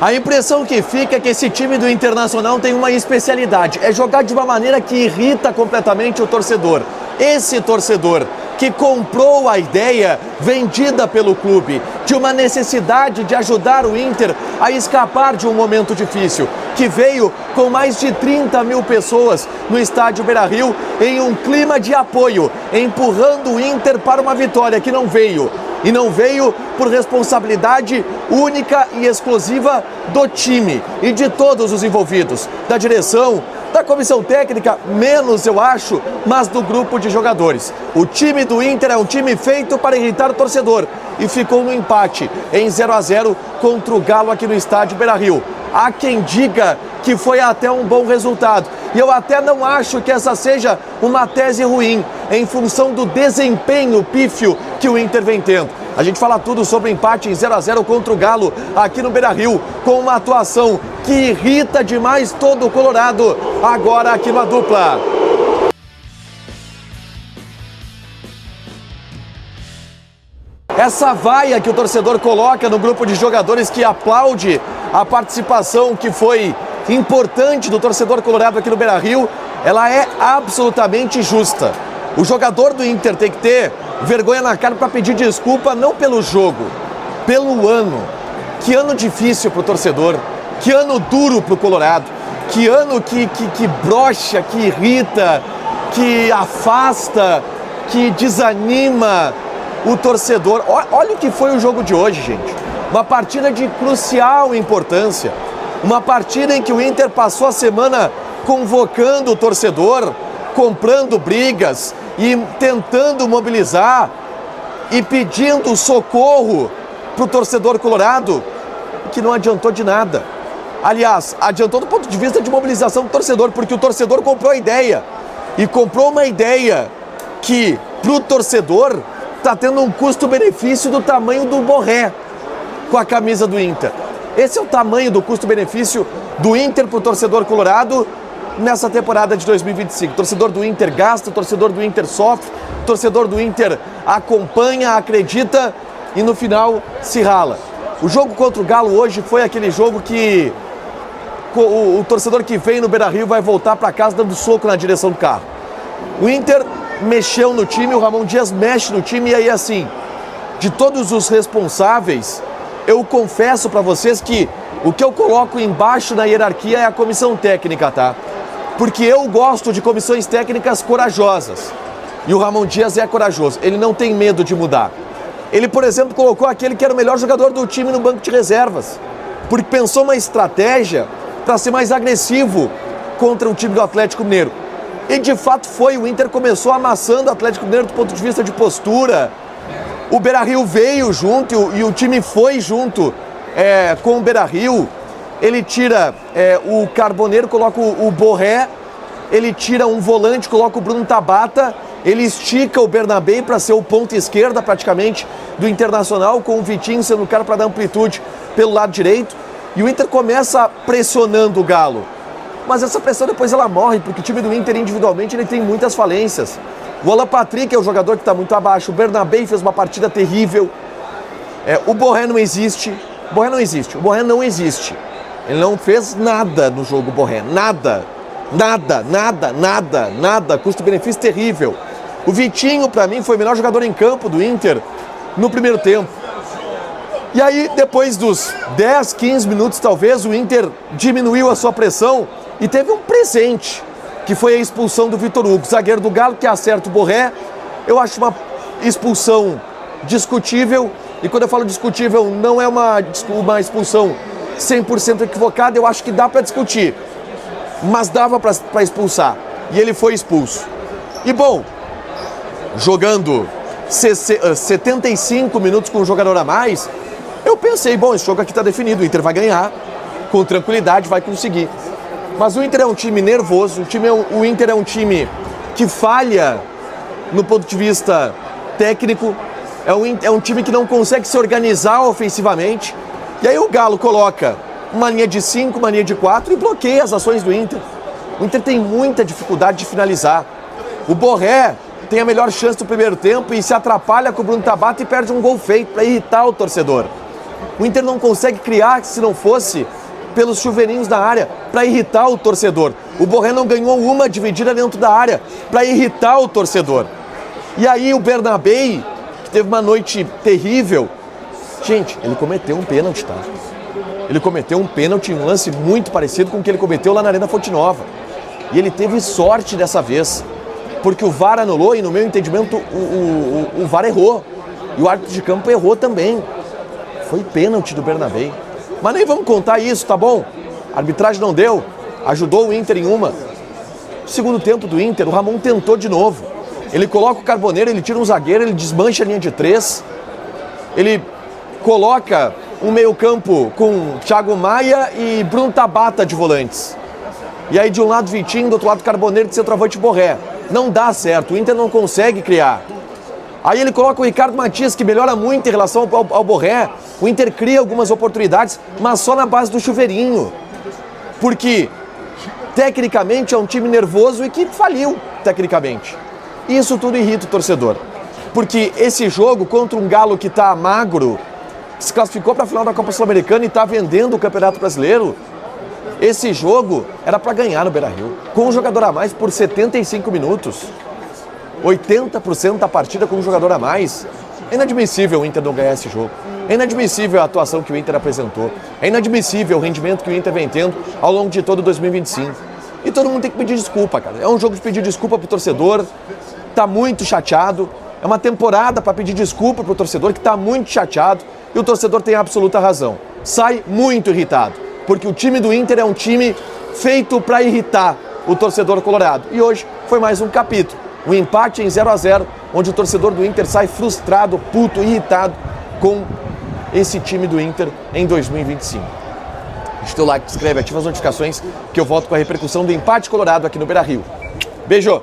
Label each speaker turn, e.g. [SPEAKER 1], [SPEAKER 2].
[SPEAKER 1] A impressão que fica é que esse time do Internacional tem uma especialidade, é jogar de uma maneira que irrita completamente o torcedor. Esse torcedor que comprou a ideia vendida pelo clube de uma necessidade de ajudar o Inter a escapar de um momento difícil, que veio com mais de 30 mil pessoas no estádio Beira-Rio em um clima de apoio, empurrando o Inter para uma vitória que não veio. E não veio por responsabilidade única e exclusiva do time e de todos os envolvidos, da direção, da comissão técnica, menos eu acho, mas do grupo de jogadores. O time do Inter é um time feito para irritar o torcedor e ficou no empate em 0-0 contra o Galo aqui no estádio Beira-Rio. Há quem diga que foi até um bom resultado. E eu até não acho que essa seja uma tese ruim, em função do desempenho pífio que o Inter vem tendo. A gente fala tudo sobre o empate em 0-0 contra o Galo aqui no Beira-Rio, com uma atuação que irrita demais todo o Colorado, agora aqui na dupla. Essa vaia que o torcedor coloca no grupo de jogadores que aplaude a participação que foi importante do torcedor colorado aqui no Beira-Rio, ela é absolutamente justa. O jogador do Inter tem que ter vergonha na cara para pedir desculpa, não pelo jogo, pelo ano. Que ano difícil para o torcedor, que ano duro para o Colorado, que ano que brocha, que irrita, que afasta, que desanima o torcedor. Olha o que foi o jogo de hoje, gente. Uma partida de crucial importância. Uma partida em que o Inter passou a semana convocando o torcedor, comprando brigas e tentando mobilizar e pedindo socorro para o torcedor colorado, que não adiantou de nada. Aliás, adiantou do ponto de vista de mobilização do torcedor, porque o torcedor comprou a ideia. E comprou uma ideia que, para o torcedor, está tendo um custo-benefício do tamanho do Borré com a camisa do Inter. Esse é o tamanho do custo-benefício do Inter para o torcedor colorado nessa temporada de 2025. O torcedor do Inter gasta, o torcedor do Inter sofre, o torcedor do Inter acompanha, acredita e no final se rala. O jogo contra o Galo hoje foi aquele jogo que o torcedor que vem no Beira-Rio vai voltar para casa dando soco na direção do carro. O Inter mexeu no time, o Ramon Dias mexe no time e aí assim, de todos os responsáveis, eu confesso para vocês que o que eu coloco embaixo na hierarquia é a comissão técnica, tá? Porque eu gosto de comissões técnicas corajosas. E o Ramon Dias é corajoso, ele não tem medo de mudar. Ele, por exemplo, colocou aquele que era o melhor jogador do time no banco de reservas, porque pensou uma estratégia para ser mais agressivo contra o time do Atlético Mineiro. E de fato foi, o Inter começou amassando o Atlético Mineiro do ponto de vista de postura. O Beira-Rio veio junto e o time foi junto com o Beira-Rio. Ele tira o Carboneiro, coloca o Borré, ele tira um volante, coloca o Bruno Tabata, ele estica o Bernabé para ser o ponta esquerda praticamente do Internacional, com o Vitinho sendo o cara para dar amplitude pelo lado direito. E o Inter começa pressionando o Galo. Mas essa pressão depois ela morre, porque o time do Inter individualmente ele tem muitas falências. O Alan Patrick é o jogador que está muito abaixo, o Bernabé fez uma partida terrível, o Borré não existe, o Borré não existe. Ele não fez nada no jogo, Borré, nada, custo-benefício terrível. O Vitinho, para mim, foi o melhor jogador em campo do Inter no primeiro tempo. E aí, depois dos 10, 15 minutos, talvez, o Inter diminuiu a sua pressão e teve um presente, que foi a expulsão do Vitor Hugo, zagueiro do Galo, que acerta o Borré. Eu acho uma expulsão discutível, e quando eu falo discutível, não é uma expulsão 100% equivocada, eu acho que dá para discutir, mas dava para expulsar, e ele foi expulso. E bom, jogando 75 minutos com um jogador a mais, eu pensei, bom, esse jogo aqui está definido, o Inter vai ganhar, com tranquilidade, vai conseguir. Mas o Inter é um time nervoso, o Inter é um time que falha no ponto de vista técnico, é um time que não consegue se organizar ofensivamente. E aí o Galo coloca uma linha de 5, uma linha de 4 e bloqueia as ações do Inter. O Inter tem muita dificuldade de finalizar. O Borré tem a melhor chance do primeiro tempo e se atrapalha com o Bruno Tabata e perde um gol feito para irritar o torcedor. O Inter não consegue criar se não fosse pelos chuveirinhos da área, para irritar o torcedor. O Borré não ganhou uma dividida dentro da área, para irritar o torcedor. E aí o Bernabei, que teve uma noite terrível, gente, ele cometeu um pênalti, tá? Ele cometeu um pênalti, um lance muito parecido com o que ele cometeu lá na Arena Fonte Nova. E ele teve sorte dessa vez, porque o VAR anulou e, no meu entendimento, o VAR errou. E o árbitro de campo errou também. Foi pênalti do Bernabei. Mas nem vamos contar isso, tá bom? A arbitragem não deu, ajudou o Inter em uma. Segundo tempo do Inter, o Ramon tentou de novo. Ele coloca o Carboneiro, ele tira um zagueiro, ele desmancha a linha de 3. Ele coloca um meio-campo com Thiago Maia e Bruno Tabata de volantes. E aí de um lado Vitinho, do outro lado Carboneiro, de centroavante Borré. Não dá certo, o Inter não consegue criar. Aí ele coloca o Ricardo Matias, que melhora muito em relação ao Borré. O Inter cria algumas oportunidades, mas só na base do chuveirinho. Porque, tecnicamente, é um time nervoso e que faliu, tecnicamente. E isso tudo irrita o torcedor. Porque esse jogo contra um Galo que está magro, que se classificou para a final da Copa Sul-Americana e está vendendo o Campeonato Brasileiro, esse jogo era para ganhar no Beira-Rio. Com um jogador a mais por 75 minutos. 80% da partida com um jogador a mais. É inadmissível o Inter não ganhar esse jogo. É inadmissível a atuação que o Inter apresentou. É inadmissível o rendimento que o Inter vem tendo ao longo de todo 2025. E todo mundo tem que pedir desculpa, cara. É um jogo de pedir desculpa pro torcedor. Tá muito chateado. É uma temporada para pedir desculpa pro torcedor que tá muito chateado. E o torcedor tem absoluta razão. Sai muito irritado. Porque o time do Inter é um time feito para irritar o torcedor colorado. E hoje foi mais um capítulo. Um empate em 0-0, onde o torcedor do Inter sai frustrado, puto, irritado com esse time do Inter em 2025. Deixa o teu like, se inscreve, ativa as notificações que eu volto com a repercussão do empate colorado aqui no Beira-Rio. Beijo!